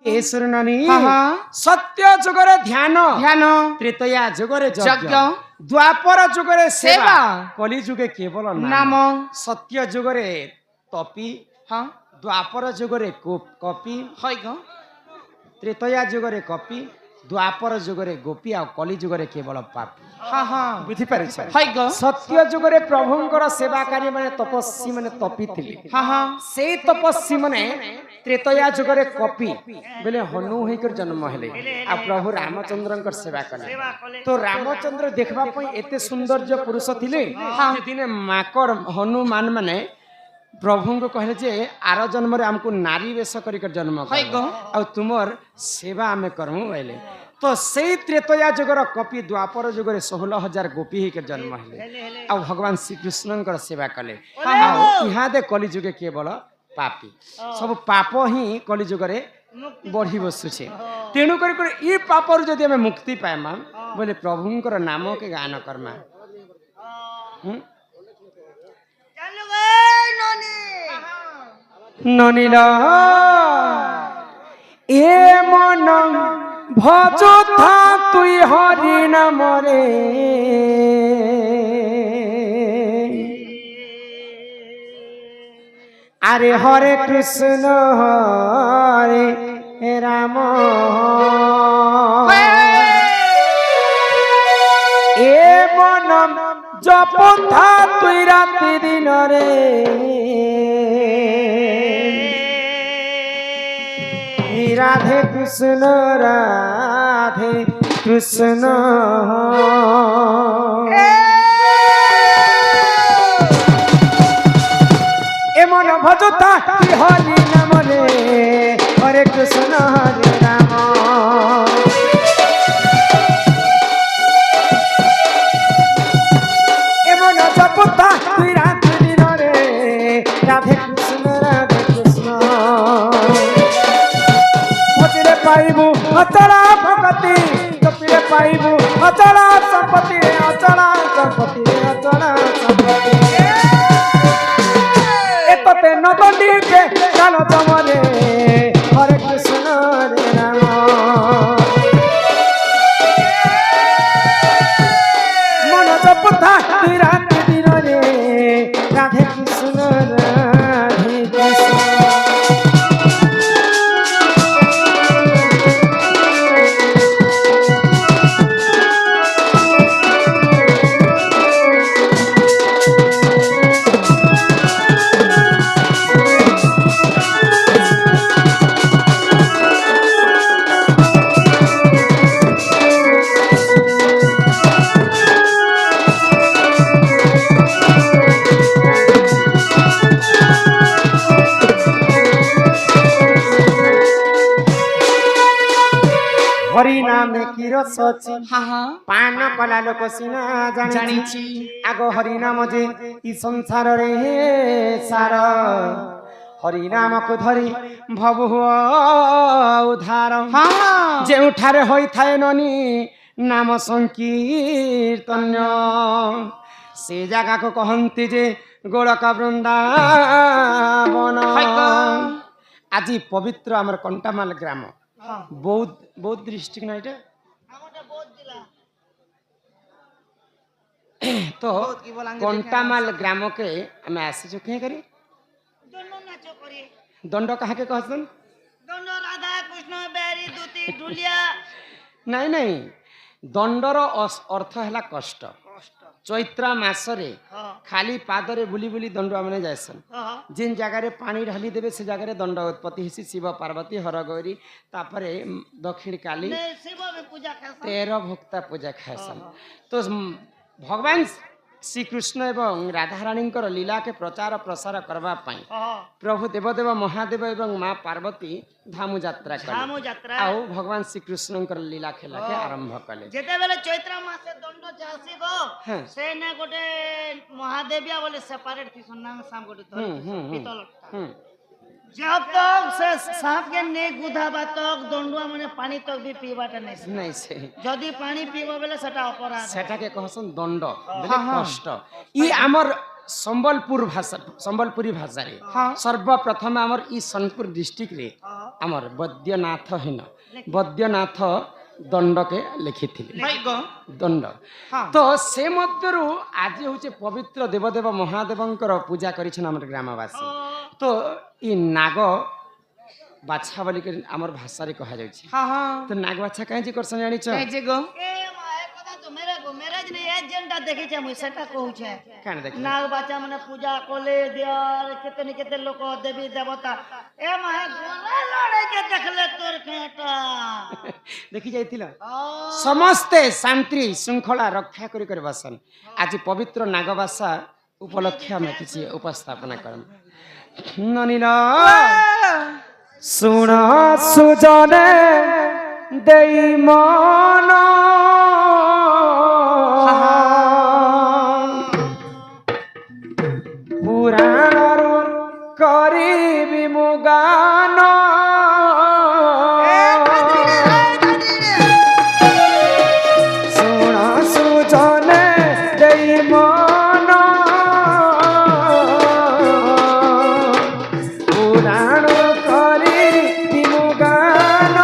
ईश्वर नानी सत्य जुगरे ध्यान ध्यान त्रेतया जुगरे यज्ञ द्वापर जुगरे सेवा सेवा कली जुगे केवल नाम सत्य जुगरे तपी हाँ द्वापर जुगरे कपी है ग त्रेतया जुगरे कपी द्वापर जुगरे गोपी आ कली जुगरे केवल पापी हाँ हाँ बुझी पारे है ग सत्य जुगरे प्रभुंकर सेवाकारी माने तपस्वी माने तपी थिले हाँ हाँ सेई तपस्वी माने त्रेतया जुगरे कपी बेले हनु होकर जन्म हेले आ प्रभु रामचंद्रंकर सेवा कले तो रामचंद्र देखबा पई एते सौंदर्य पुरुष थिले हां दिने माकड़ हनुमान माने प्रभु को कहले जे आर जन्म रे हमको नारी वेश करिकर जन्म कर आ तुमर सेवा हमें करमु बोले तो सेई त्रेतया जुगर कपि द्वापर जुगरे 16,000 गोपी होकर जन्म हेले आ भगवान श्री कृष्णंकर सेवा कले आ इहा दे कली जुगे केवल पापी सब पाप ही कली जुगरे बढ़ी बसुछे तेणु कर ई पापर जदि हमें मुक्ति पाएमा बोले प्रभुंकर नाम के गान करमा ननीला ए मन भजथा तुई हरि नाम रे अरे हरे कृष्ण हरे राम ए मन जपथा तुई राति दिन रे राधे कृष्ण ए मन भजता हरि नाम रे हरे कृष्ण हरे राम ए मन जपता राधे दिन रे राधे कृष्ण पाइबू अचला भगति कपिले पाइबू अचला संपत्ति अचला संपत्ति अचला संपत्ति एतते नदंडी के काल तमरे हरे कृष्ण हरे राम मन जपता रात दिन रे राधे कृष्ण राधे कृष्ण हरि नाम की रसची हाँ हाँ पान कला लोक सिना जानिछि आगो हरि नाम जे ई संसार रे सार हरि नाम को धरी भव उद्धार हाँ जे उठारे होई थाए ननी नाम संकीर्तन से जगह को कहंती जे गोलक वृंदावन आज पवित्र आमर कंटामाल ग्राम बौद्ध डिस्ट्रिक्ट ना এটা तो कंटामाल ग्राम के हमें आसी चुके करी दंड कहा के कहसन दंड राधा कृष्ण बेरी दूती ढुलिया नहीं नहीं दंडर अर्थ है कष्ट चैत्रा मासरे खाली पादरे बुली बुली दंडुआ मैंने जायसन जिन जगार पानी ढाली देवे से जगार दंड उत्पत्ति हिसी शिव पार्वती हरगौरी तापरे दक्षिण काली 13 भोक्ता पूजा खासन तो भगवान श्री कृष्ण एवं राधा रानी लीला के प्रचार प्रसार करबा पाई प्रभु देवदेव महादेव एवं माँ पार्वती धामु यात्रा कले आउ भगवान श्री कृष्ण लीला खेला के आरंभ कले जेते बेले चैत्र मासे दंड जासी गो से ने गोटे महादेविया बोले सेपरेट थी सुनना में शाम गोटे पीतल जब तक से सांप के ने गुधाबा तक दंडुआ माने पानी तक भी पीबाटा नहीं से जदी पानी पीबो बेले सेटा अपराध सेटा के कहसन दंड बेले कष्ट ई हमर संबलपुर भाषा संबलपुरी भाषा रे सर्वप्रथम आमर ई सोनपुर डिस्ट्रिक्ट रे आमर वैद्यनाथ दंड के लिखी दंड तो से मध्यरु आज हूँ पवित्र देवदेव महादेवंकर पूजा करिछन हमर ग्रामवासी तो ई नाग बाछा बोली आमर भाषा रे कहा जाउछि तो नाग बाछा काहे जे करसन जानि छ ए माय कदा तो मेरा जने एजेंडा देखि छ मुई सेटा कहू छ काने देख नाग बाछा माने पूजा कोले दियार केते लोक देवी देवता ए माय गोला लड़े के देखले तोर केटा देखि जाइतिला समस्त शांति श्रृंखला रक्षा करी कर बसन आज पवित्र नागबासा उपलक्ष्य में किसी उपस्थापना करम ननिला सुना सुजने देई मन पुराण करी मुगान सुना सुजने देई मन पुराण करी मुगान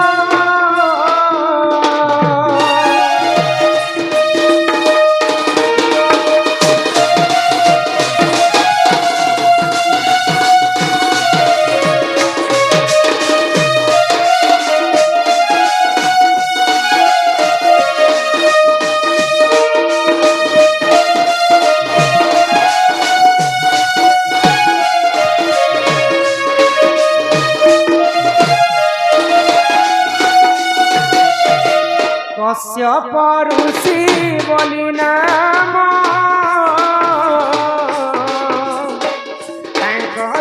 कश्यप ऋषि बोली नाम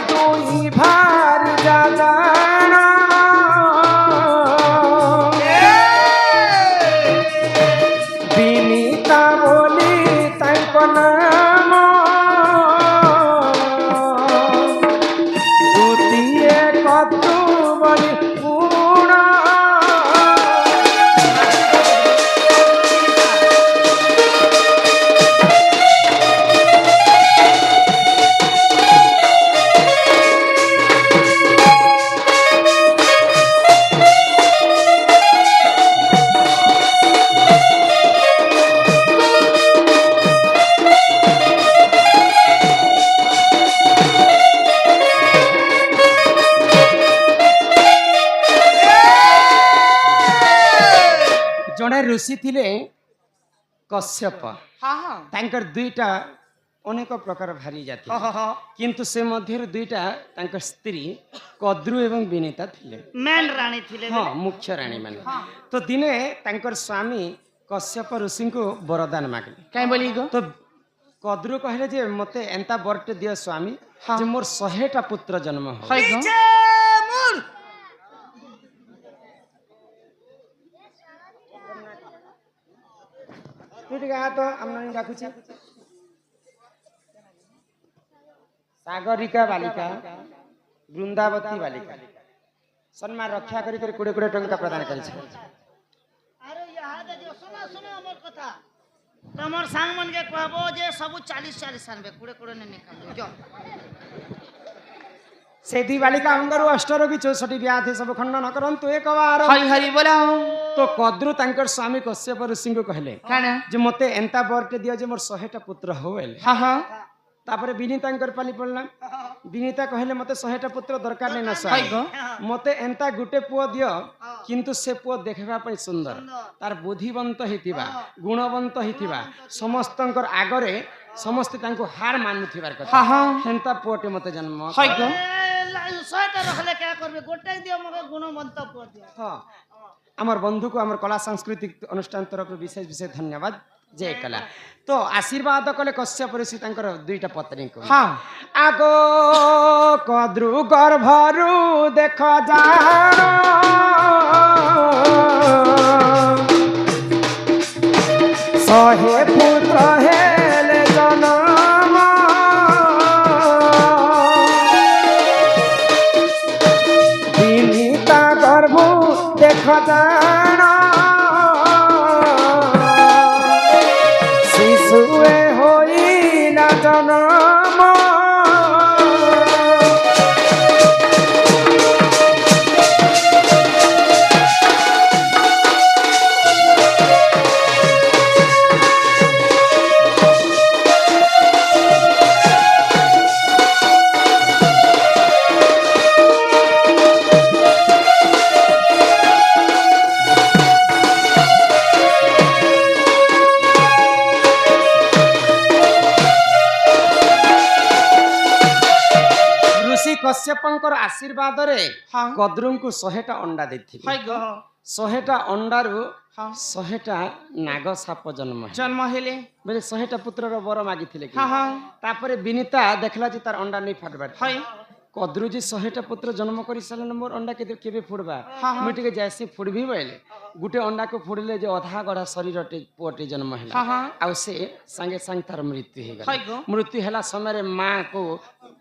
दुई भार जादान विनीता बोली नाम द्वितीय कतु बोली पूर्ण जड़े ऋषि थिले कश्यप तांकर दुईटा अनेक प्रकार भारी जाति किंतु से मध्य दुईटा तांकर स्त्री कद्रु एवं विनीता थिले मेन रानी थिले हाँ मुख्य रानी माने तो दिने तांकर स्वामी कश्यप ऋषि को वरदान मागले काई बोली गो तो कद्रु कहले जे मते एंता बरटे दियो स्वामी जे मोर 100टा पुत्र जन्म हो तो आमनी राखुची सागरिका बालिका वृंदावती बालिका सम्मान रक्षा करी करी 20 टंका प्रदान करी छै अरे यहाँ दे जो सुनो हमर कथा तमर संग मन के कहबो जे सब 40 आनबे 20 ने निकाल जो से दी बालिका अंगरु अष्टरोगी 64 व्याधि सब खंडन करंतु एक बार हरि हरि बोला तो कद्रु तांकर स्वामी कश्यप ऋषि को कहले जे मते एंता बरटे दियो जे मोर 100टा पुत्र होवेल तापरे विनीता पाली पड़ना विनीता कहले मते 100टा पुत्र दरकार नै न मते एंता गुटे पुओ दियो किंतु से पुओ देखबा पई सुंदर तार बुद्धिवंत हितिबा गुणवंत हितिबा समस्तंकर आगरे समस्त तांको हार मानुथिबार कथा हेंता पुओटे मते जन्म हाय 100टा रखले क्या करबे गोटे दियो मगे गुणवंत पुओ दियो हां आमर बंधु को आमर कला सांस्कृतिक अनुष्ठान तरफ विशेष धन्यवाद जय कला तो आशीर्वाद कले कश्यप ऋषि तांकर दुईटा पत्नी को हाँ आगो कद्रु गर्भरु देख जान सहे पुत्र हेले जन्म विनीता गर्भ देख जान शिशुए होइला जन्म ଆଶୀର୍ବାଦରେ ହଁ। କଦ୍ରୁଙ୍କୁ 100ଟା ଅଣ୍ଡା ଦେଇଥିଲେ। ହାଇ ଗୋ 100ଟା ଅଣ୍ଡାରୁ ହଁ 100ଟା ନାଗ ସାପ ଜନ୍ମ ହେଲା। ଜନ୍ମ ହେଲେ ବୋଲେ 100ଟା ପୁତ୍ରର ବର ମାଗିଥିଲେ କି? ହଁ ହଁ ତାପରେ ବିନିତା ଦେଖିଲା ଯେ ତାର ଅଣ୍ଡା ନେଇ ଫାଟବାର। ହାଇ କଦ୍ରୁ ଯେ 100ଟା ପୁତ୍ର ଜନ୍ମ କରି ସାରିଲେ ମୋର ଅଣ୍ଡା କେବେ ଫୁଟବା? ହଁ, ହଁ। ମୁଁ ଟିକେ ଯାଇସି ଫୁଟବି ବୋଇଲେ ଗୋଟେ ଅଣ୍ଡାକୁ ଫୁଟିଲେ ଯେ ଅଧା ଗଢ଼ା ଶରୀରଟେ ପୁଅଟେ ଜନ୍ମ ହେଲା। ହଁ, ହଁ। ଆଉ ସେ ସାଙ୍ଗେ ସାଙ୍ଗେ ତାର ମୃତ୍ୟୁ ହେଇଗଲା। ହାଇ ଗୋ ମୃତ୍ୟୁ ହେଲା ସମୟରେ ମାକୁ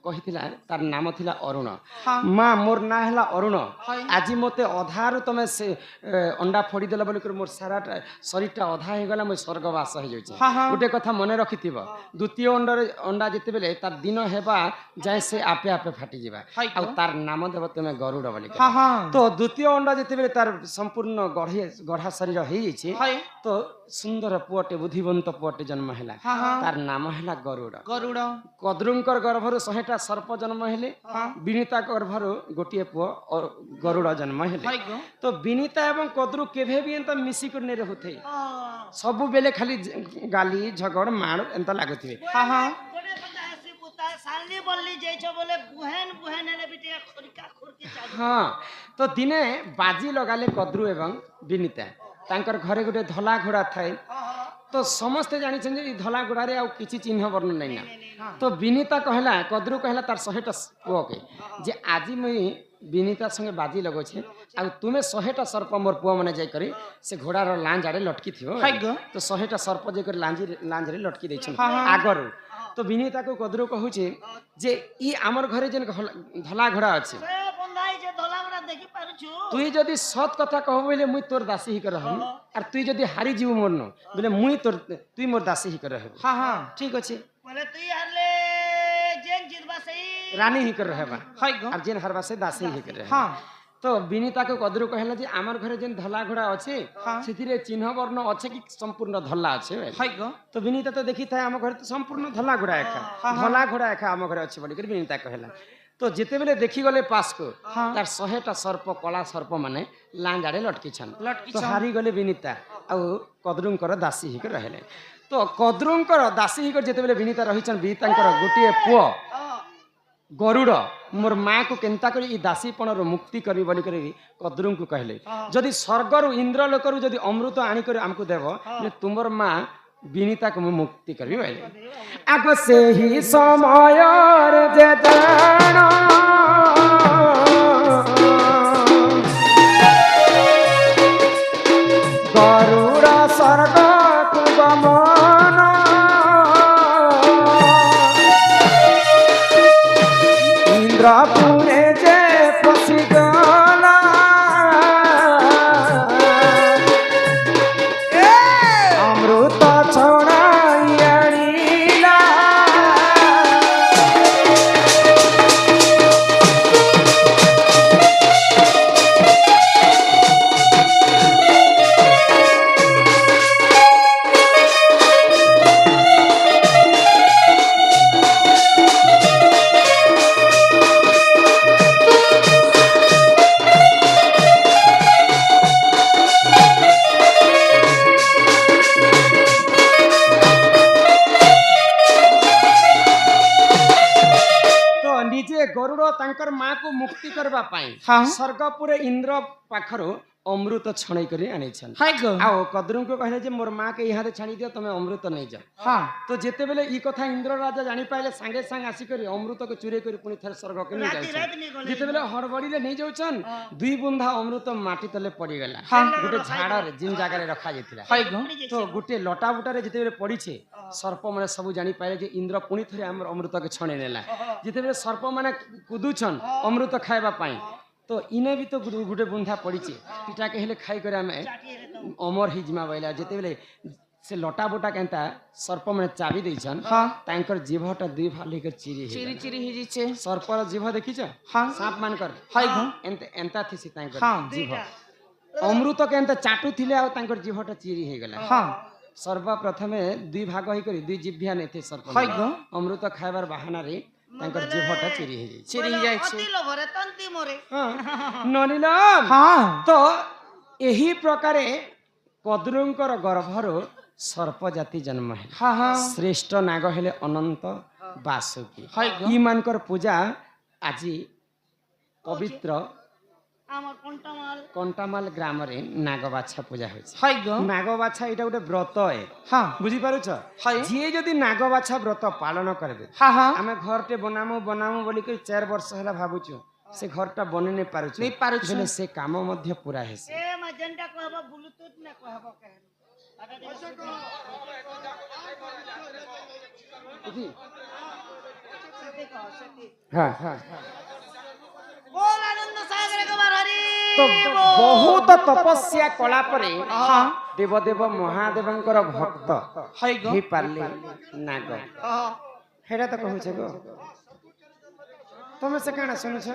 କହିଥିଲା, ତାର ନାମ ଥିଲା ଅରୁଣ। ହଁ। ମା ମୋର ନାଁ ହେଲା ଅରୁଣ। ହାଇ। ଆଜି ମତେ ଅଧାରୁ ତମେ ସେ ଅଣ୍ଡା ଫୋଡ଼ିଦେଲ ବୋଲିକରି ମୋର ସାରାଟା ଶରୀରଟା ଅଧା ହେଇଗଲା, ମୁଁ ସ୍ୱର୍ଗବାସ ହେଇଯାଉଛି। ହଁ, ହଁ। ଗୋଟେ କଥା ମନେ ରଖିଥିବ, ଦ୍ୱିତୀୟ ଅଣ୍ଡା ଯେତେବେଳେ ତାର ଦିନ ହେବା ଯାଏ ସେ ଆପେ ଆପେ ଫାଟିଯିବା। ହାଇ ଆଉ ଗୋ ତାର ନାମ ଦେବ ତୁମେ ଗରୁଡ଼ ବୋଲି। ହଁ ହଁ ତ ଦ୍ୱିତୀୟ ଅଣ୍ଡା ଯେତେବେଳେ ତାର ସମ୍ପୂର୍ଣ୍ଣ ଗଢ଼ା ଶରୀର ହେଇଯାଇଛି, ହାଇ ତ ସୁନ୍ଦର ପୁଅଟେ ବୁଦ୍ଧିବନ୍ତ ପୁଅଟେ ଜନ୍ମ ହେଲା। ହଁ ହଁ ତାର ନାମ ହେଲା ଗରୁଡ଼। ଗରୁଡ଼ କଦ୍ରୁଙ୍କର ଗର୍ଭରୁ 100ଟା ସର୍ପ ଜନ୍ମ ହେଲେ। ହଁ ବିନିତା ଗର୍ଭରୁ ଗୋଟିଏ ପୁଅ ଗରୁଡ଼ ଜନ୍ମ ହେଲେ। ହାଇ ଗୋ ତ ବିନିତା ଏବଂ କଦ୍ରୁ କେବେ ବି ଏନ୍ତା ମିଶିକରି ନେଇ ରହୁଥାଏ। ହଁ ସବୁବେଳେ ଖାଲି ଗାଲି ଝଗଡ଼ ମାଡ଼ ଏନ୍ତା ଲାଗୁଥିବେ। ହଁ ହଁ ଗୋଟେ କଥା ଆସି ପୁତା ସାଲି ବଲ୍ଲି ଯାଇଛ ବୋଲେ ବୁହେନ ହେଲେ ବି ଟିକେ ଖରିକା ଖୁରକି ଚାଲୁ। ହଁ ତ ଦିନେ ବାଜି ଲଗାଲେ କଦ୍ରୁ ଏବଂ ବିନିତା। ତାଙ୍କର ଘରେ ଗୋଟେ ଧଳା ଘୋଡ଼ା ଥାଏ। ତ ସମସ୍ତେ ଜାଣିଛନ୍ତି ଏ ଧଳା ଘୋଡ଼ାରେ ଆଉ କିଛି ଚିହ୍ନ ବର୍ଣ୍ଣ ନାହିଁ ନା। ତ ବିନିତା କହିଲା, କଦ୍ରୁ କହିଲା ତାର 100ଟା ପୁଅକେ ଯେ ଆଜି ମୁଇଁ ବିନିତା ସଙ୍ଗେ ବାଜି ଲଗାଉଛେ, ଆଉ ତୁମେ 100ଟା ସର୍ପ ମୋର ପୁଅ ମାନେ ଯାଇକରି ସେ ଘୋଡ଼ାର ଲାଞ୍ଜ ଆଡ଼େ ଲଟକି ଥିବ। ହାଇ ଗୋ ତ 100ଟା ସର୍ପ ଯାଇକରି ଲାଞ୍ଜରେ ଲଟକି ଦେଇଛନ୍ତି ହଁ, ହଁ। ଆଗରୁ। ତ ବିନିତାକୁ କଦ୍ରୁ କହୁଛି ଯେ ଇ ଆମର ଘରେ ଯେନ୍ ଧଳା ଘୋଡ଼ା ଅଛି, ସେ ବନ୍ଧା ହେଇছে ଧଲା ଗୁଡା ଦେଖି ପାରୁଛୁ। তুই যদি সৎ কথা কহ বলে মুই তোর দাসী হি করে হবি, আর তুই যদি হারি যাবু মোর ন বলে তুই মোর দাসী হি করে হবি। ହଁ ହଁ ঠিক আছে, ବୋଲେ ତୁଇ ହାରଲେ ଯେନ୍ ଜିତବା ସେଇ রানী হি করে হবা, ହାଇ ଗୋ আর যেন হারবা সে দাসী হি করে। ହଁ তো বিনিতাকে কদ্রু কহিলা যে আমার ঘরে যেন ধলা ঘোড়া আছে হ্যাঁ। সেথিরে চিহ্ন বর্ণ আছে কি সম্পূর্ণ ধলা আছে? হাই গো তো বিনিতা তো দেখি থাকে আমার ঘরে তো সম্পূর্ণ ধলা ঘোড়া একা, ধলা ঘোড়া একা আমার ঘরে আছে বলি করে বিনিতা কহিলা। তো যেতেবেলে দেখি গলে পাসকো হ্যাঁ। তার 100টা সর্প কলা সর্প মানে লাঞ্জ আড়ে লটকিছন। লটকিছন। তো হারি গলে বিনিতা ଆଉ କଦ୍ରୁଙ୍କର ଦାସୀ ହେଇକି ରହିଲେ। ତ କଦ୍ରୁଙ୍କର ଦାସୀ ହେଇକରି ଯେତେବେଳେ ବିନିତା ରହିଛନ୍, ବିନିତାଙ୍କର ଗୋଟିଏ ପୁଅ ଗରୁଡ଼ ମୋର ମାଆକୁ କେନ୍ତା କରି ଇ ଦାସୀପଣରୁ ମୁକ୍ତି କରିବି ବୋଲିକରି କଦ୍ରୁଙ୍କୁ କହିଲେ, ଯଦି ସ୍ୱର୍ଗରୁ ଇନ୍ଦ୍ର ଲୋକରୁ ଯଦି ଅମୃତ ଆଣିକରି ଆମକୁ ଦେବ, ତୁମର ମା ବିନିତାକୁ ମୁଁ ମୁକ୍ତି କରିବି କହିଲେ। ଆଗ ସେହି ସମୟରେ ଯେ ଜାଣ ଗରୁଡ଼ ସ୍ୱର୍ଗକୁ ଗମନ, ଇନ୍ଦ୍ରପୁରେ ଯେ ପଶିଗଲା, ଅମୃତ ଛଣାଇ ଆଣିଲା। ନିଜେ ଗରୁଡ଼ ତାଙ୍କର ମାକୁ ମୁକ୍ତି କରିବା ପାଇଁ ହଁ। ସ୍ୱର୍ଗପୁରେ ଇନ୍ଦ୍ର ପାଖରୁ ଅମୃତ ଛଣେଇ କରି ଆଣିଛନ୍। ହାଇ ଗୋ ଆଉ କଦ୍ରୁଙ୍କୁ କହିଲେ ଯେ ମୋର ମାକେ ଇହାଦେ ଛାଣି ଦିଅ, ତମେ ଅମୃତ ନେଇଯାଅ। ହଁ ତ ଯେତେବେଳେ ଇ କଥା ଇନ୍ଦ୍ର ରାଜା ଜାଣିପାଇଲେ, ସାଙ୍ଗେ ସାଙ୍ଗେ ଆସିକରି ଅମୃତକୁ ଚୁରେଇ କରି ପୁଣି ଥରେ ସ୍ୱର୍ଗକୁ ନେଇ ରାତି ଯାଉଛନ୍। ନେଇ ଗଲେ। ଯେତେବେଳେ ହଡ଼ବଡ଼ିରେ ନେଇ ଯାଉଛନ୍, 2 ବୁନ୍ଦା ଅମୃତ ମାଟି ତଲେ ପଡ଼ିଗଲା। ହଁ। ଗୋଟେ ଝାଡ଼ରେ ଜିନ୍ ଜାଗାରେ ରଖାଯାଇଥିଲା। ହାଇ ଗୋ ତ ଗୋଟେ ଲଟା ବୁଟାରେ ଯେତେବେଳେ ପଡ଼ିଛେ, ସର୍ପମାନେ ସବୁ ଜାଣିପାଇଲେ ଯେ ଇନ୍ଦ୍ର ପୁଣି ଥରେ ଆମର ଅମୃତକୁ ଛଣେଇ ନେଲା। ଯେତେବେଳେ ସର୍ପମାନେ କୁଦୁଛନ୍ ଅମୃତ ଖାଇବା ପାଇଁ, ତ ଇନେ ବି ତ ଗୋଟେ ବୁନ୍ଧା ପଡ଼ିଛେ, ପିଠାକେ ହେଲେ ଖାଇକରି ଆମେ ଅମର ହେଇଯିମା ବୋଇଲା। ଯେତେବେଳେ ସେ ଲଟା ବୁଟା କେନ୍ତା ସର୍ପମାନେ ଚାବି ଦେଇଛନ୍, ହଁ। ତାଙ୍କର ଜିଭଟା 2 ଫାଳ ହେଇକରି ଚିରି ଚିରି ହେଇଗଲା। ଚିରି ହେଇଯାଇଛେ ସର୍ପର ଜିଭ ଦେଖିଛ? ହଁ ସାପ ମାନଙ୍କର ହାଇ ଗୋ ଏନ୍ତା ଥିସି ତାଙ୍କର ହଁ। ଜିଭ। ଅମୃତ କେନ୍ତା ଚାଟୁଥିଲେ ଆଉ ତାଙ୍କର ଜିଭଟା ଚିରି ହେଇଗଲା। ହଁ ସର୍ବ ପ୍ରଥମେ 2 ଭାଗ ହେଇକରି 2 ଜିଭ୍ୟା ନେଇथे ସର୍ପ। ହାଇ ଗୋ ଅମୃତ ଖାଇବାର ବାହାନାରେ ତାଙ୍କର ଜିଭଟା ଚିରି ହେଇଯାଇଛି। ଚିରି ହେଇଯାଇଛି ଅତି ଲୋଭରେ ତନ୍ତି ମରେ। ହଁ ନନିଲ। ହଁ ତ ଏହି ପ୍ରକାରେ କଦ୍ରୁଙ୍କର ଗର୍ଭରୁ ସର୍ପ ଜାତି ଜନ୍ମ ହେଲା। ହଁ ହଁ ଶ୍ରେଷ୍ଠ ନାଗ ହେଲେ ଅନନ୍ତ ବାସୁକି। ହାଇ ଗୋ ଇମାନଙ୍କର ପୂଜା ଆଜି পবিত্র আমার কন্টামাল কণ্টামাল গ্রামে নাগবাছা পূজা হয়েছে হয় গো নাগবাছা এটা গোটে ব্রত এ হ্যাঁ বুঝিপারুছ হয় ଯିଏ ଯଦି ନାଗବାଛା ବ୍ରତ ପାଳନ କରିବେ হ্যাঁ হ্যাঁ ଆମେ ଘରଟେ ବନାମୁ ବନାମୁ ବୋଲିକରି 4 ବର୍ଷ ହେଲା ଭାବୁଛୁ ସେ ଘରଟା ବନେଇ ନେଇ ପାରୁଛୁ ନେଇ ପାରୁଛୁ। ହେଲେ ସେ କାମ ମଧ୍ୟ ପୁରା ହେସି ଏ ମଜେଣ୍ଟା କହିବ ବ୍ଲୁଟୁଥ ନା କହିବ କେନ ହଁ ହଁ बोल आनंद सागर कुमार हरि ତ ବହୁତ ତପସ୍ୟା କଲା ପରେ ଦେବଦେବ ମହାଦେବଙ୍କର ଭକ୍ତ হয় গো ହେଇପାରିଲେ ନାଗ ହେଟା ତ କହୁଛେ ଗो ତମେ ସେ କାଣା ଶୁଣୁଛ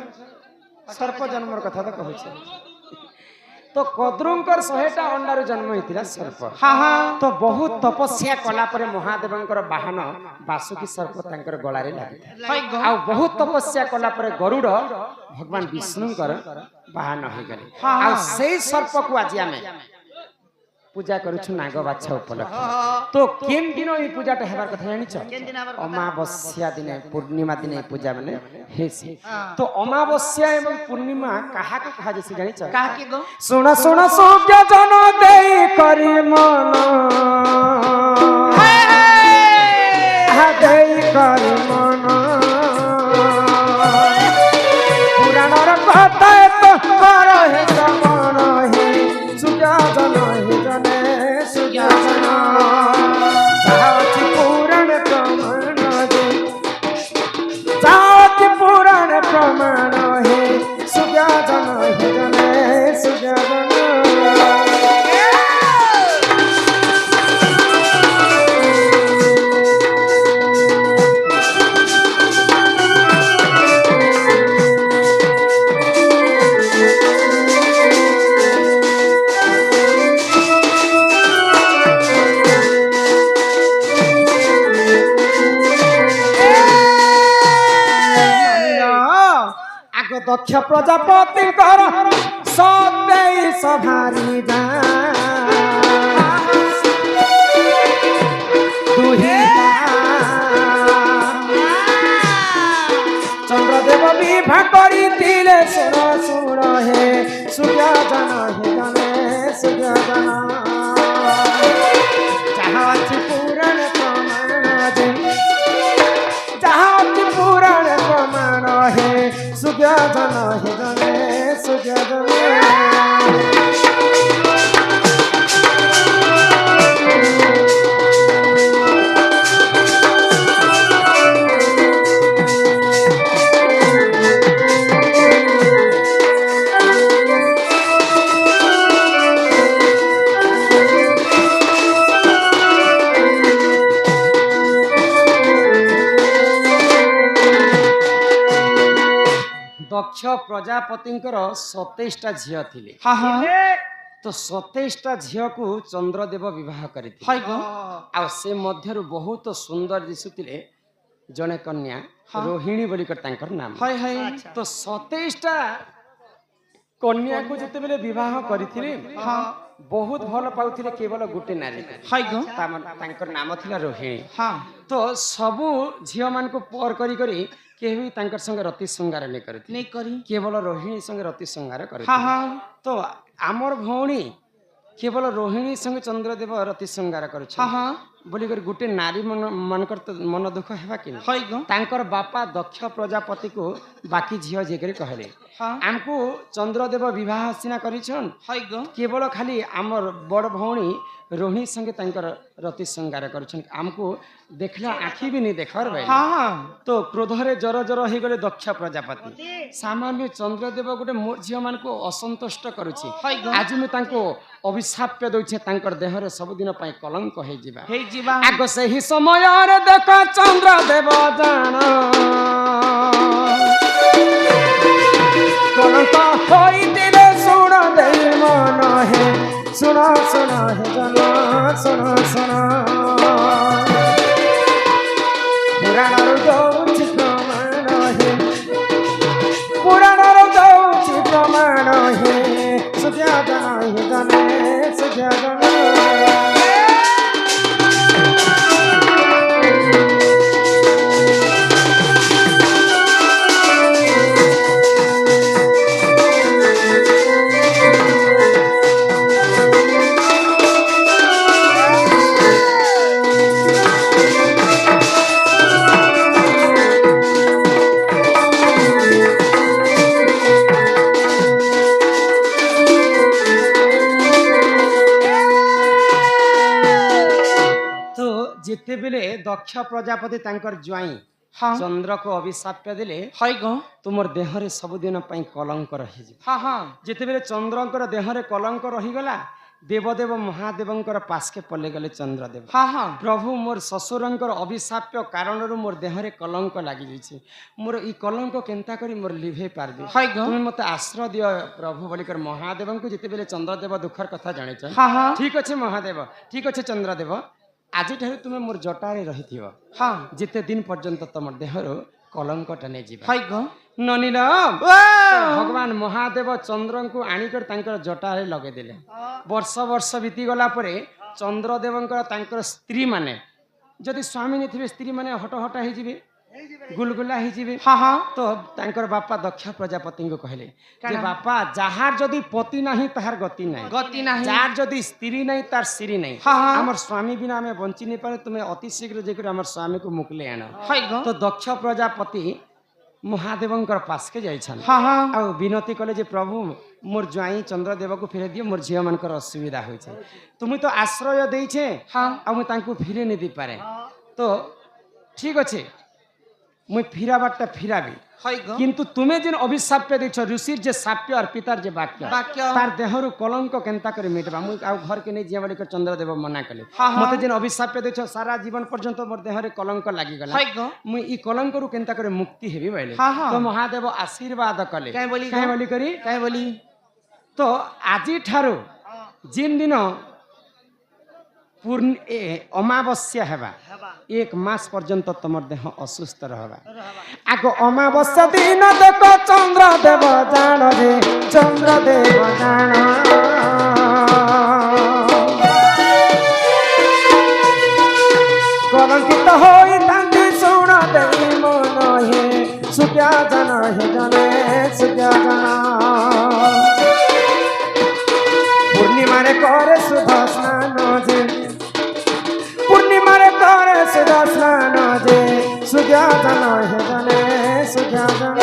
ସର୍ପ ଜନ୍ମର କଥା ତ କହୁଛ ତ କଦ୍ରୁଙ୍କର 100ଟା ଅଣ୍ଡାରୁ ଜନ୍ମ ହେଇଥିଲା ସର୍ପ হ্যাঁ হ্যাঁ ତ ବହୁତ ତପସ୍ୟା କଲା ପରେ ମହାଦେବଙ୍କର ବାହନ ବାସୁକି ସର୍ପ ତାଙ୍କର ଗଳାରେ ଲାଗିଥିଲା হয় গো ଆଉ ବହୁତ ତପସ୍ୟା କଲା ପରେ ଗରୁଡ଼ ଭଗବାନ ବିଷ୍ଣୁଙ୍କର ବାହନ ହେଇଗଲେ ଆଉ ସେଇ ସର୍ପକୁ ଆଜି ଆମେ ପୂଜା କରୁଛୁ ନାଗବାଛା ଉପଲକ୍ଷେ ତ କେନ୍ ଦିନ এই ପୂଜାଟା ହେବାର କଥା ଜାଣିଛ केन दिन आवर ଅମାବସ୍ୟା ଦିନେ ପୂର୍ଣ୍ଣିମା ଦିନେ এই ପୂଜା ମାନେ ହେଇଛି ତ ଅମାବସ୍ୟା ଏବଂ ପୂର୍ଣ୍ଣିମା କାହାକୁ କୁହାଯାଏ ଜାଣିଛ কাকে গো ଶୁଣ ଶୁଣ ସୂର୍ଯ୍ୟ ଜନ ଦେଇ କରି ମନ ଦେଇ କରି ମନ ପୁରାଣର କଥା ତ କର হে ସମନ হে ସୂର୍ଯ୍ୟ ଜନ হে ଜନେ ସୂର୍ଯ୍ୟ ଜନ ଯାଉଛି ପୁରାଣ ପ୍ରମାଣ ଯେ ଯାଉଛି ପୁରାଣ ପ୍ରମାଣ হে ସୂର୍ଯ୍ୟ ଜନ হে ଜନେ ସୂର୍ଯ୍ୟ ଜନ ଆଗ ଦକ୍ଷ ପ୍ରଜାପତିଙ୍କର ସତେଇ ସଭାରି ଯା ଦୁହିତା ଚନ୍ଦ୍ରଦେବ ବିଭା କରିଥିଲେ ଶୁଣ ଶୁଣ হে ସୂର୍ଯ୍ୟ ଜନ হে ଜନେ ସୂର୍ଯ୍ୟ ଜନ ଯାହା ଅଛି ପୁରାଣ ପ୍ରମାଣ ଯେ ଯାହା ଅଛି ପୁରାଣ ପ୍ରମାଣ হে ସୂର୍ଯ୍ୟ ଜନ হে ଜନେ ସୂର୍ଯ୍ୟ ଜନ ଦକ୍ଷ ପ୍ରଜାପତିଙ୍କର 27ଟା ଝିଅ ଥିଲେ হ্যাঁ হ্যাঁ ତ 27ଟା ଝିଅକୁ ଚନ୍ଦ୍ରଦେବ ବିବାହ କରିଥିଲେ হয় গো ଆଉ ସେ ମଧ୍ୟରୁ ବହୁତ ସୁନ୍ଦର ଦିଶୁଥିଲେ ଜଣେ କନ୍ୟା ରୋହିଣୀ ବୋଲିକରି ତାଙ୍କର ନାମ হয় হয় ତ 27ଟା କନ୍ୟାକୁ ଯେତେବେଳେ ବିବାହ କରିଥିଲେ ବହୁତ ଭଲ ପାଉଥିଲେ କେବଳ ଗୋଟେ ନାରୀ হয় গো ତାଙ୍କର ନାମ ଥିଲା ରୋହିଣୀ হ্যাঁ ତ ସବୁ ଝିଅମାନଙ୍କୁ ପର କରି କରି କେହି ତାଙ୍କର ସଙ୍ଗେ ରତି ଶୃଙ୍ଗାର ନେଇ କରିଥିଲେ নেই করি କେବଳ ରୋହିଣୀ ସଙ୍ଗେ ରତି ଶୃଙ୍ଗାର হ্যাঁ କରିଥିଲେ হ্যাঁ ତ ଆମର ଭଉଣୀ କେବଳ ରୋହିଣୀ ସଙ୍ଗେ ଚନ୍ଦ୍ରଦେବ ରତି ଶୃଙ୍ଗାର କରୁଛନ୍ତି হ্যাঁ হ্যাঁ ବୋଲିକରି ଗୋଟେ ନାରୀ ମାନଙ୍କର ତ ମନ ଦୁଃଖ ହେବା କି ନାହିଁ? হয় গো ତାଙ୍କର ବାପା ଦକ୍ଷ ପ୍ରଜାପତିକୁ ବାକି ଝିଅ ଯାଇକରି କହିଲେ হ্যাঁ ଆମକୁ ଚନ୍ଦ୍ରଦେବ ବିବାହ ସିନା କରିଛନ୍ হয় গো କେବଳ ଖାଲି ଆମର ବଡ଼ ଭଉଣୀ ରୋହିଣୀ ସଙ୍ଗେ ତାଙ୍କର ରତି ଶୃଙ୍ଗାର କରୁଛନ୍ତି ଆମକୁ ଦେଖିଲା ଆଖି ବି ନେଇ ଦେଖବାର ଭାଇ হ্যাঁ হ্যাঁ ତ କ୍ରୋଧରେ ଜର ଜର ହେଇଗଲେ ଦକ୍ଷ ପ୍ରଜାପତି ସାମାନ୍ୟ ଚନ୍ଦ୍ରଦେବ ଗୋଟେ ମୋ ଝିଅମାନଙ୍କୁ ଅସନ୍ତୁଷ୍ଟ କରୁଛି হয় গো ଆଜି ମୁଁ ତାଙ୍କୁ ଅଭିଶାପ୍ୟ ଦଉଛି ତାଙ୍କର ଦେହରେ ସବୁଦିନ ପାଇଁ କଲଙ୍କ ହେଇଯିବା ହେଇ ଯିବା ଆଗ ସେହି ସମୟରେ ଦେଖ ଚନ୍ଦ୍ରଦେବ ଜାଣ କଲଙ୍କ ହୋଇଥିଲେ ଶୁଣ ଦେଇ ମନ ହେ ଶୁଣ ଶୁଣ ହେ ଜନ ଶୁଣ ଶୁଣ ପୁରାଣରୁ ଦଉଛି ପ୍ରମାଣ ହେ ପୁରାଣରୁ ଦଉଛି ପ୍ରମାଣ ହେ ସୂର୍ଯ୍ୟ ଜନ ହେ ଜନେ ସୂର୍ଯ୍ୟ ଜନ जेते बेले दक्ष प्रजापति तांकर ज्वाई हाँ चंद्र को अभिशाप देले हाय गो तुमर देहरे सबुदिन पई कलंक रही जी हाँ हाँ जेते बेले चंद्रंकर देहरे कलंक रही गला देवदेव महादेवंकर पासके पले गले चंद्रदेव हाँ हाँ प्रभु मोर ससुरंकर अभिशाप्य कारणरू मोर देहरे कलंक लागि जाइछे मोर ई कलंक केनता करी मोर लिभे पारबे हाय गो तुम मते आश्रय दियो प्रभु बोलिकर महादेवंको जेते बेले चंद्रदेव दुखर कथा जानिछ हाँ हाँ ठीक अछि महादेव ठीक अछि चंद्रदेव आज ठारे तुमे मोर जटारे रहिथियो हाँ जेते दिन पर्यंत तमर देहरो कलंकटा नै जीवा हाय गो ननीलम भगवान महादेव चंद्र को आनिकर तांकर जटारे लगे दिले वर्ष वर्ष बीती गला परे चंद्रदेवंकर तांकर स्त्री माने जदि स्वामी नै थिबे स्त्री माने हट हटा हे जिवे गुलगुला हे जिवे हाँ हाँ तो तांकर बापा दक्ष प्रजापति को कहले जे बापा जहार जदि पति नाही ताहार गति नाही गति नाही जार जदि स्त्री नाही तार स्त्री नाही हाँ हाँ हमर स्वामी बिना हमें बंची नै पारे तुमे अति शीघ्र जेकर हमर स्वामी को मुकले आनो हाय गो तो दक्ष प्रजापति महादेवंकर पास के जाइछन हाँ हाँ आ विनती कले जे प्रभु मोर ज्वाई चंद्रदेव को फिरे दियो मोर झिया मानकर असुविधा होय छे तुम तो आश्रय देइछे हाँ आ मु तांको फिरे नै दि पारे तो ठीक अछि मुई फिराबाटा फिराबी हाय गो किंतु तुमे जेन अभिशाप देछ ऋषिर जे शाप्य और पितार जे वाक्य वाक्य तार देहरु कलंक केनता करे मिटबा मुई आ घर के नै जिया बोली कर चंद्रदेव मना कले हाँ, हाँ। मते जेन अभिशाप देछ सारा जीवन पर्यंत मोर देहरे कलंक लागि गला हाय गो मुई ई कलंकरु केनता करे मुक्ति हेबी बैले हाँ, हाँ। तो महादेव आशीर्वाद कले काहे बोली काहे बोली करी काहे बोली तो आजी ठारो जिन दिन पूर्ण अमावस्या हेबा एक मास पर्यंत तमर देह असुस्थ रहबा आगो अमावस्या दिन देखो चंद्र देव जान रे चंद्र देव जान कलंकित होई तांती सुन देई मन हे सुक्या जन हे जने सुक्या जन पूर्णिमा रे करे शुभ स्नान जे पूर्णिमा रे करे शुभ स्नान जे सुक्या जन हे जने सुक्या जन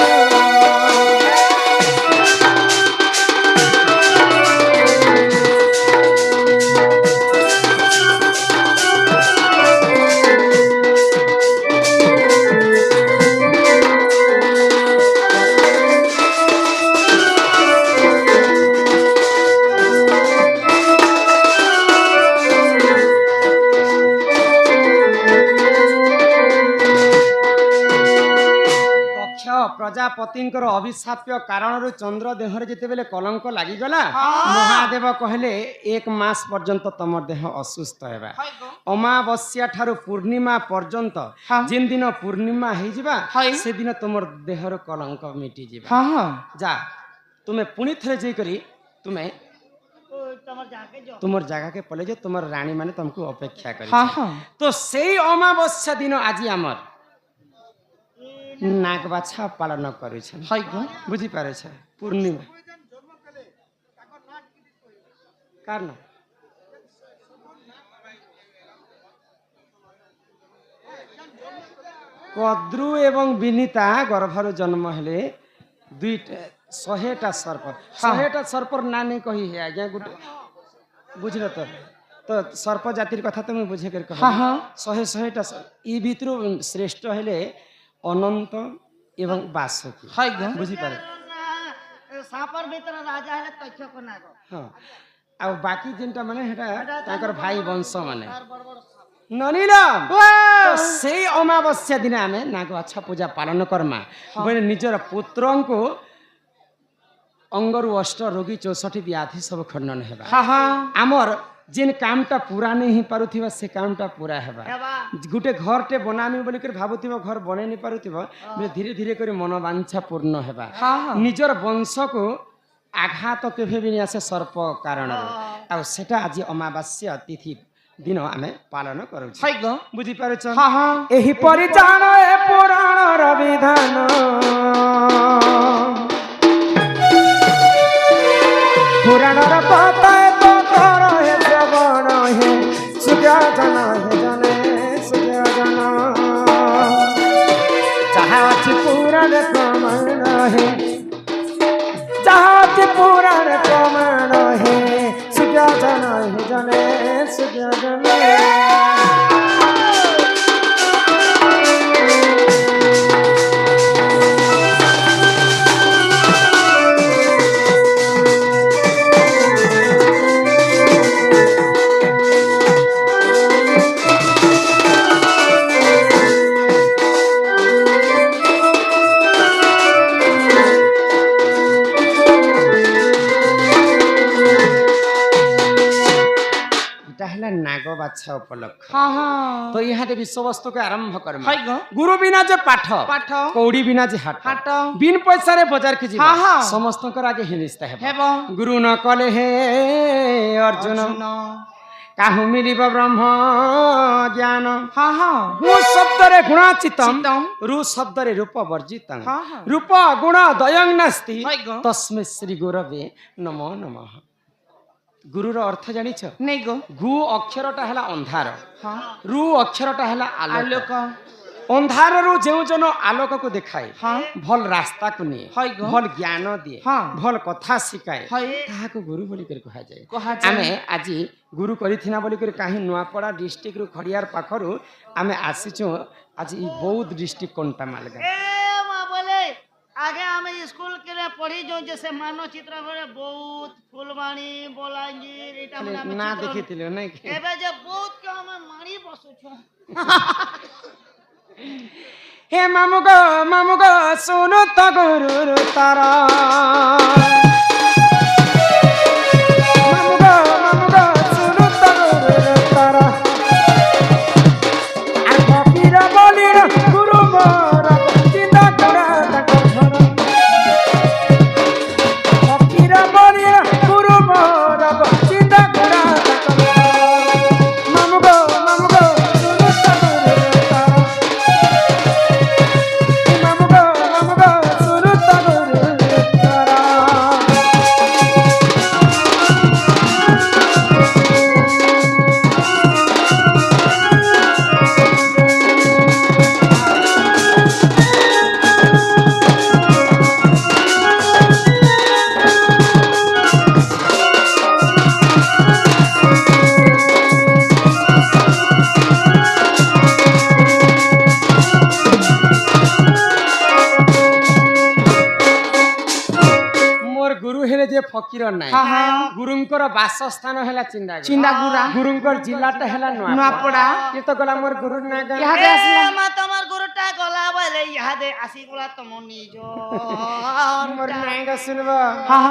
प्रजापतिंकर अभिशाप्य कारणरू चंद्र देहरे जेते बेले कलंक लागि गला महादेव कहले एक मास पर्यंत तमर देह असुस्थ हेबा हाय गो अमावस्या ठारू पूर्णिमा पर्यंत हाँ। जिन दिन पूर्णिमा हे जिबा हाय। से दिन तमर देहर कलंक मिटी जिबा हाँ हाँ जा तुमे पुनी थरे जे करी तुमे तमर जाके जो तुमर जगह के पले जे तुमर रानी माने तुमको अपेक्षा करी हाँ हाँ तो सेई अमावस्या दिन आज आमर नाग बाछा पालन करे छन हाय गो बुझी पारे छै पूर्णिमा कारण कद्रु एवं विनीता गर्भरु जन्म हेले दुईटा 100टा सर्प 100टा सर्प नानी कही है आज्ञा गुटे बुझल तो सर्प जातिर कथा तो मैं बुझे कर कह हाँ हाँ 100टा ई भितरु श्रेष्ठ हेले अनंत एवं बासुकी हाय गो बुझी पारे सापर भीतर राजा है तथ्य को ना गो हाँ आ बाकी जिनटा माने हेटा ताकर भाई वंश माने तार बड़ बड़ साप ननीलम तो सेई अमावस्या दिन आमे नाग अच्छा पूजा पालन करमा बोले निजर पुत्रंको अंगरु अष्ट रोगी 64 व्याधि सब खंडन हेबा हाँ हाँ आमर जिन कामटा पूरा नहीं पारुथिबा से कामटा पूरा हेबा हेबा गुटे घरटे बनामी बोली कर भाबुथिबा घर बने नहीं पारुथिबा बोले धीरे धीरे कर मनोवांछा पूर्ण हेबा हाँ हाँ निजर वंश को आघात केभे भी नहीं आसे सर्प कारण आ सेटा आज अमावास्या तिथि दिन आमे पालन करू हाय गो बुझी पारे छ हाँ हाँ एही परिजान ए पुराण र विधान पुराण र पता तो कर हे श्रवण हे सुजा जन हे जने सुजा जन जहाँ अछि पुराण प्रमाण हे जहाँ अछि पुराण प्रमाण हे सुजा जन हे जने सुजा जन ହେଲା ନାଗ ବାଛା ଉପଲକ୍ଷ हाँ हाँ तो यहाँ विषय वस्तु को आरंभ कर है गो गुरु बिना जे पाठ पाठ कौड़ी बिना जे हाट हाट बिन पैसा रे बाजार के जीवा हाँ, हाँ। समस्त आगे हिनिस्ता है हेबो गुरु न कले हे अर्जुन अर्जुन काहू मिलिब ब्रह्म ज्ञान हाँ हाँ गु शब्द रे गुणाचितम चित्तम। रु शब्द रे रूप वर्जितम हाँ, हाँ। रूप गुण दयं नास्ति है गो तस्मै श्री गुरवे नमो नमः गुरुर अर्थ जानिछ नहीं गो गु अक्षरटा हला अंधार हाँ रु अक्षरटा हला आलोक आलोक अंधार रु जेउ जन आलोक को देखाए हाँ भल रास्ता को निए है गो भल ज्ञान दिए हाँ। भल कथा शिखाए है ताहाको गुरु बोली कर कहा जाए कहा जाए। आमे आज गुरु करिथिना बोली कर काहे नुआपड़ा डिस्ट्रिक्ट रु खड़ियार पाखरु आमे आसीछु आज ई बौद्ध डिस्ट्रिक्ट कोनटा मालगा ए मां बोले आगे हमें स्कूल के लिए पढ़ी जो जैसे मानचित्र करे बहुत फुलवाणी बलांगीर एटा खाली में ना देखिथिले नै कि एबे जे बहुत के हमें मारी बसु छ हे मामु गो सुनु त गुरु तारा मामु गो सुनु त गुरु तारा आ फकीर बोलिर गुरु मोर चिंता करा तक घर फकीर बोलिर गुरु मोर चिंता करा तक मामु गो सुनु त गुरु तारा मामु गो सुनु त गुरु तारा मोर गुरु हेले जे फकीर नाय हाँ हाँ गुरुंकर वासस्थान हेला चिंदा चिंदागुड़ा गुरुंकर जिल्लाटा हेला नुआपड़ा ये तो गला मोर गुरु ना गा यहाँ दे ए आसला मां तमर गुरुटा गला बोले यहाँ दे आसी गुला तम निजो मोर नाय गा सुनबा हाँ हाँ